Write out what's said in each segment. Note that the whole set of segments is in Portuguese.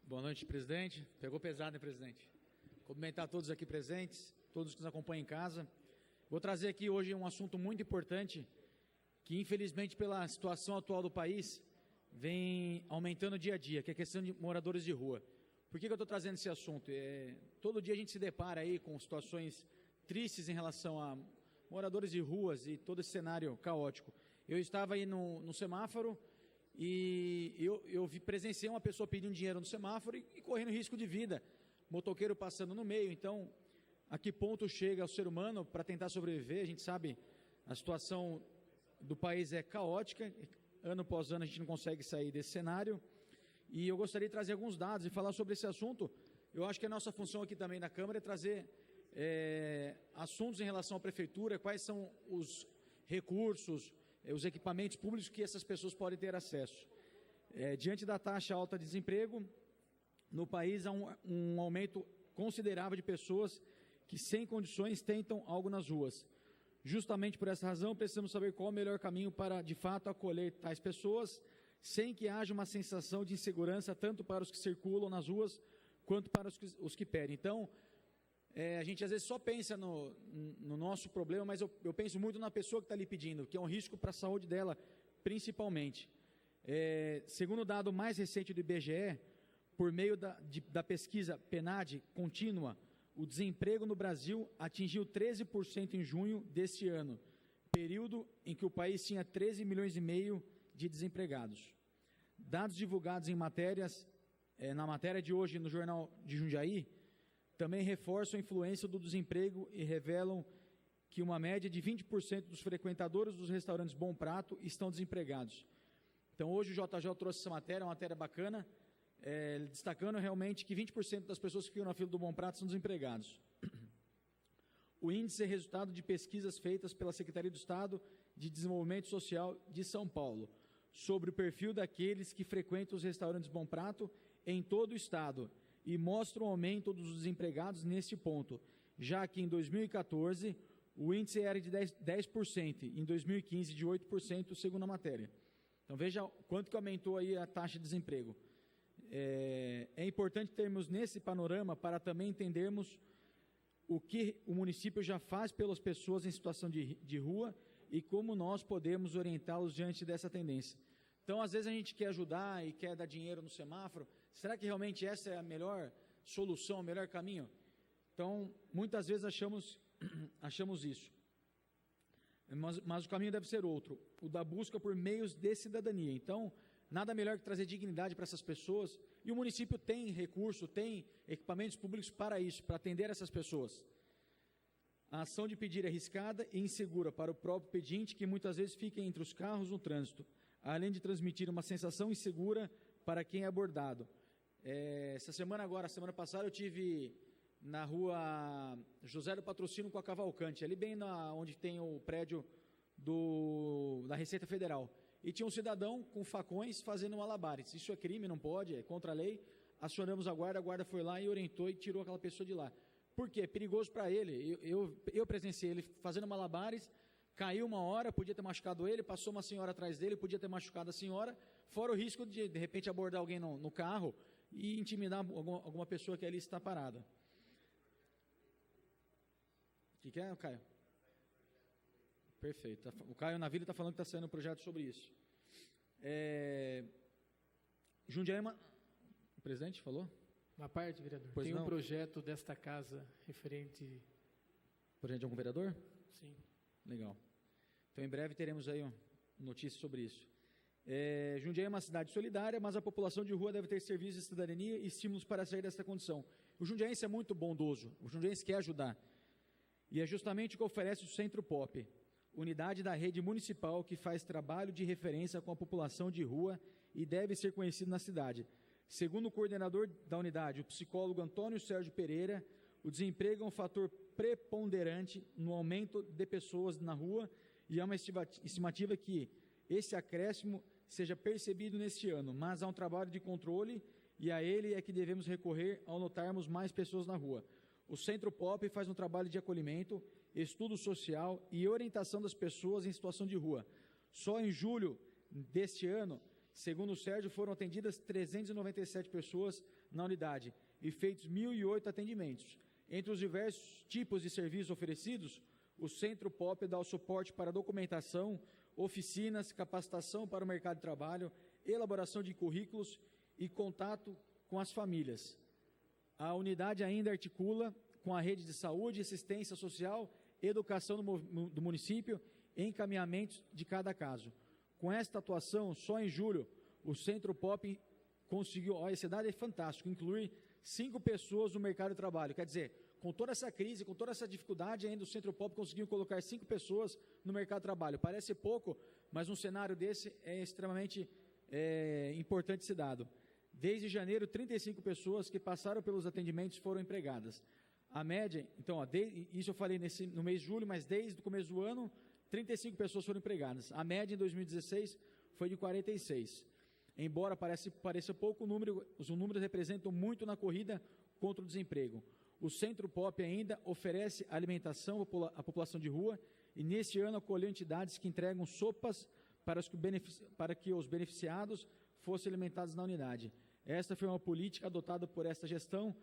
Boa noite, presidente. Pegou pesado, né, presidente? Cumprimentar todos aqui presentes, todos que nos acompanham em casa. Vou trazer aqui hoje um assunto muito importante, que infelizmente pela situação atual do país, vem aumentando dia a dia, que é a questão de moradores de rua. Por que eu estou trazendo esse assunto? Todo dia a gente se depara aí com situações tristes em relação a moradores de ruas e todo esse cenário caótico. Eu estava aí no semáforo e eu presenciei uma pessoa pedindo dinheiro no semáforo e correndo risco de vida, motoqueiro passando no meio. Então, a que ponto chega o ser humano para tentar sobreviver? A gente sabe, a situação do país é caótica, ano após ano a gente não consegue sair desse cenário, e eu gostaria de trazer alguns dados e falar sobre esse assunto. Eu acho que a nossa função aqui também na Câmara é trazer assuntos em relação à Prefeitura, quais são os recursos, os equipamentos públicos que essas pessoas podem ter acesso. Diante da taxa alta de desemprego, no país há um aumento considerável de pessoas que, sem condições, tentam algo nas ruas. Justamente por essa razão, precisamos saber qual é o melhor caminho para, de fato, acolher tais pessoas, sem que haja uma sensação de insegurança, tanto para os que circulam nas ruas, quanto para os que pedem. Então, a gente às vezes só pensa no nosso problema, mas eu penso muito na pessoa que está ali pedindo, que é um risco para a saúde dela, principalmente. Segundo o dado mais recente do IBGE, por meio da pesquisa PNAD contínua, o desemprego no Brasil atingiu 13% em junho deste ano, período em que o país tinha 13 milhões e meio de desempregados. Dados divulgados na matéria de hoje no Jornal de Jundiaí, também reforçam a influência do desemprego e revelam que uma média de 20% dos frequentadores dos restaurantes Bom Prato estão desempregados. Então, hoje o JJ trouxe essa matéria, uma matéria bacana, destacando realmente que 20% das pessoas que ficam na fila do Bom Prato são desempregados. O índice é resultado de pesquisas feitas pela Secretaria do Estado de Desenvolvimento Social de São Paulo, sobre o perfil daqueles que frequentam os restaurantes Bom Prato em todo o Estado, e mostra um aumento dos desempregados neste ponto, já que em 2014 o índice era de 10%, em 2015 de 8%, segundo a matéria. Então veja quanto que aumentou aí a taxa de desemprego. É importante termos nesse panorama para também entendermos o que o município já faz pelas pessoas em situação de rua e como nós podemos orientá-los diante dessa tendência. Então, às vezes a gente quer ajudar e quer dar dinheiro no semáforo. Será que realmente essa é a melhor solução, o melhor caminho? Então, muitas vezes achamos isso. Mas o caminho deve ser outro, o da busca por meios de cidadania. Então, nada melhor que trazer dignidade para essas pessoas. E o município tem recurso, tem equipamentos públicos para isso, para atender essas pessoas. A ação de pedir é arriscada e insegura para o próprio pedinte, que muitas vezes fica entre os carros no trânsito, além de transmitir uma sensação insegura para quem é abordado. Semana passada, eu tive na rua José do Patrocínio com a Cavalcante, ali bem onde tem o prédio da Receita Federal. E tinha um cidadão com facões fazendo malabares. Isso é crime, não pode, é contra a lei. Acionamos a guarda foi lá e orientou e tirou aquela pessoa de lá. Por quê? É perigoso para ele. Eu presenciei ele fazendo malabares, caiu uma hora, podia ter machucado ele, passou uma senhora atrás dele, podia ter machucado a senhora, fora o risco de repente, abordar alguém no carro e intimidar alguma pessoa que ali está parada. O que é, Caio? Perfeito. O Caio Navilho está falando que está saindo um projeto sobre isso. Jundiaí, o presidente falou? Uma parte, vereador. Pois tem não. Um projeto desta casa referente... Projeto de algum vereador? Sim. Legal. Então, em breve teremos aí notícias sobre isso. Jundiaí é uma cidade solidária, mas a população de rua deve ter serviços de cidadania e estímulos para sair dessa condição. O jundiaense é muito bondoso, o jundiaense quer ajudar. E é justamente o que oferece o Centro Pop, unidade da rede municipal que faz trabalho de referência com a população de rua e deve ser conhecido na cidade. Segundo o coordenador da unidade, o psicólogo Antônio Sérgio Pereira, o desemprego é um fator preponderante no aumento de pessoas na rua e há uma estimativa que esse acréscimo seja percebido neste ano, mas há um trabalho de controle e a ele é que devemos recorrer ao notarmos mais pessoas na rua. O Centro Pop faz um trabalho de acolhimento, estudo social e orientação das pessoas em situação de rua. Só em julho deste ano, Segundo o Sérgio, foram atendidas 397 pessoas na unidade e feitos 1.008 atendimentos. Entre os diversos tipos de serviços oferecidos, o Centro POP dá o suporte para documentação, oficinas, capacitação para o mercado de trabalho, elaboração de currículos e contato com as famílias. A unidade ainda articula com a rede de saúde, assistência social, educação do município e encaminhamentos de cada caso. Com esta atuação, só em julho, o Centro POP conseguiu, olha, esse dado é fantástico, incluir 5 pessoas no mercado de trabalho. Quer dizer, com toda essa crise, com toda essa dificuldade, ainda o Centro POP conseguiu colocar 5 pessoas no mercado de trabalho. Parece pouco, mas num cenário desse é extremamente importante esse dado. Desde janeiro, 35 pessoas que passaram pelos atendimentos foram empregadas. A média, então, isso eu falei no mês de julho, mas desde o começo do ano, 35 pessoas foram empregadas. A média em 2016 foi de 46. Embora pareça pouco, os números representam muito na corrida contra o desemprego. O Centro POP ainda oferece alimentação à população de rua e, neste ano, acolheu entidades que entregam sopas para que os beneficiados fossem alimentados na unidade. Esta foi uma política adotada por esta gestão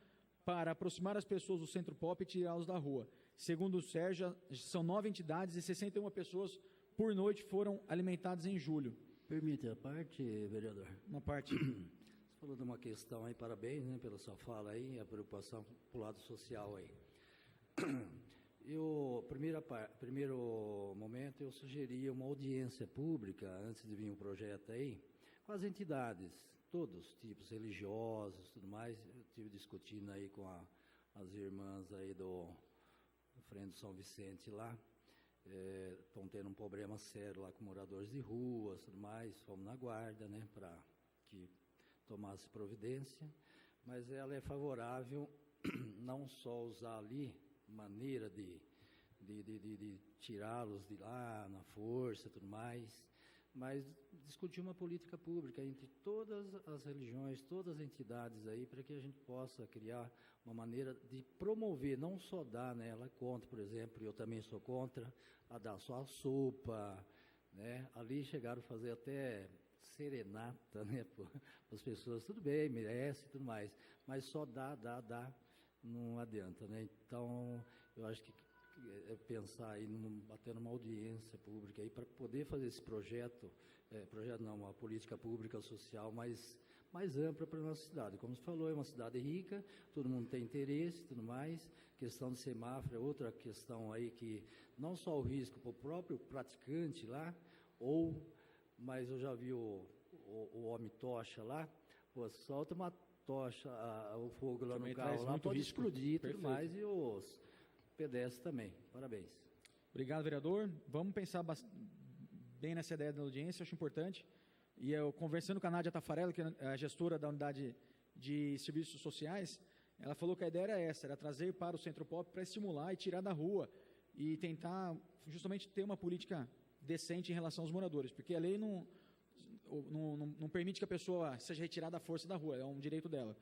para aproximar as pessoas do Centro POP e tirá-los da rua. Segundo o Sérgio, são 9 entidades e 61 pessoas por noite foram alimentadas em julho. Permite a parte, vereador? Uma parte. Você falou de uma questão aí, parabéns, né, pela sua fala aí, a preocupação pro lado social aí. Primeiro momento, eu sugeria uma audiência pública, antes de vir o projeto aí, com as entidades, todos os tipos, religiosos, tudo mais. Eu estive discutindo aí com as irmãs aí do Frente do São Vicente lá, estão tendo um problema sério lá com moradores de ruas, tudo mais, fomos na guarda, né, para que tomasse providência, mas ela é favorável não só usar ali maneira de tirá-los de lá na força, tudo mais, mas discutir uma política pública entre todas as religiões, todas as entidades aí, para que a gente possa criar uma maneira de promover, não só dar, né, ela é contra, por exemplo, eu também sou contra, a dar só a sopa, né, ali chegaram a fazer até serenata, né, para as pessoas, tudo bem, merece, tudo mais, mas só dá, não adianta, né, então, eu acho que é pensar aí, até numa audiência pública aí, para poder fazer esse projeto não, uma política pública social mais ampla para a nossa cidade. Como você falou, é uma cidade rica, todo mundo tem interesse, tudo mais, questão de semáforo é outra questão aí que, não só o risco para o próprio praticante lá, mas eu já vi o homem tocha lá, pô, solta uma tocha, o fogo lá também no carro, lá pode risco. explodir, Perfeito. tudo mais, e os pedestres também. Parabéns. Obrigado, vereador. Vamos pensar bem nessa ideia da audiência, acho importante. E eu, conversando com a Nádia Tafarella, que é a gestora da unidade de serviços sociais, ela falou que a ideia era essa, era trazer para o Centro POP para estimular e tirar da rua e tentar justamente ter uma política decente em relação aos moradores, porque a lei não permite que a pessoa seja retirada à força da rua, é um direito dela.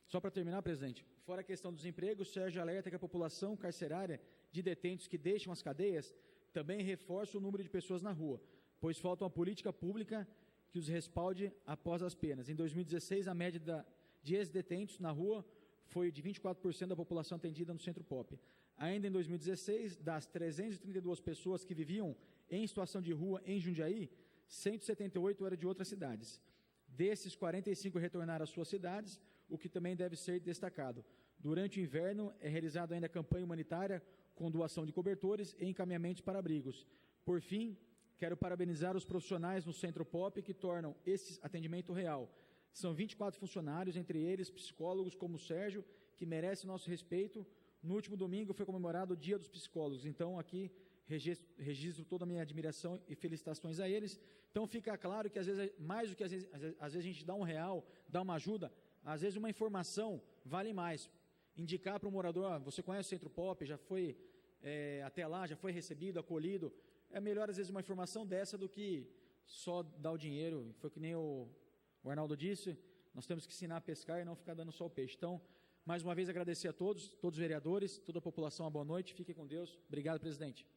Só para terminar, presidente, fora a questão do desemprego, o Sérgio alerta que a população carcerária de detentos que deixam as cadeias também reforça o número de pessoas na rua, pois falta uma política pública que os respalde após as penas. Em 2016, a média de ex-detentos na rua foi de 24% da população atendida no Centro POP. Ainda em 2016, das 332 pessoas que viviam em situação de rua em Jundiaí, 178 eram de outras cidades. Desses, 45 retornaram às suas cidades, o que também deve ser destacado. Durante o inverno, é realizada ainda a campanha humanitária com doação de cobertores e encaminhamentos para abrigos. Por fim, quero parabenizar os profissionais no Centro POP que tornam esse atendimento real. São 24 funcionários, entre eles psicólogos como o Sérgio, que merece nosso respeito. No último domingo foi comemorado o Dia dos Psicólogos, então aqui registro toda a minha admiração e felicitações a eles. Então fica claro que às vezes, mais do que às vezes a gente dá R$1, dá uma ajuda, às vezes uma informação vale mais. Indicar para o morador, você conhece o Centro POP, já foi até lá, já foi recebido, acolhido, é melhor às vezes uma informação dessa do que só dar o dinheiro. Foi que nem o Arnaldo disse, nós temos que ensinar a pescar e não ficar dando só o peixe. Então, mais uma vez agradecer a todos os vereadores, toda a população, uma boa noite, fiquem com Deus. Obrigado, presidente.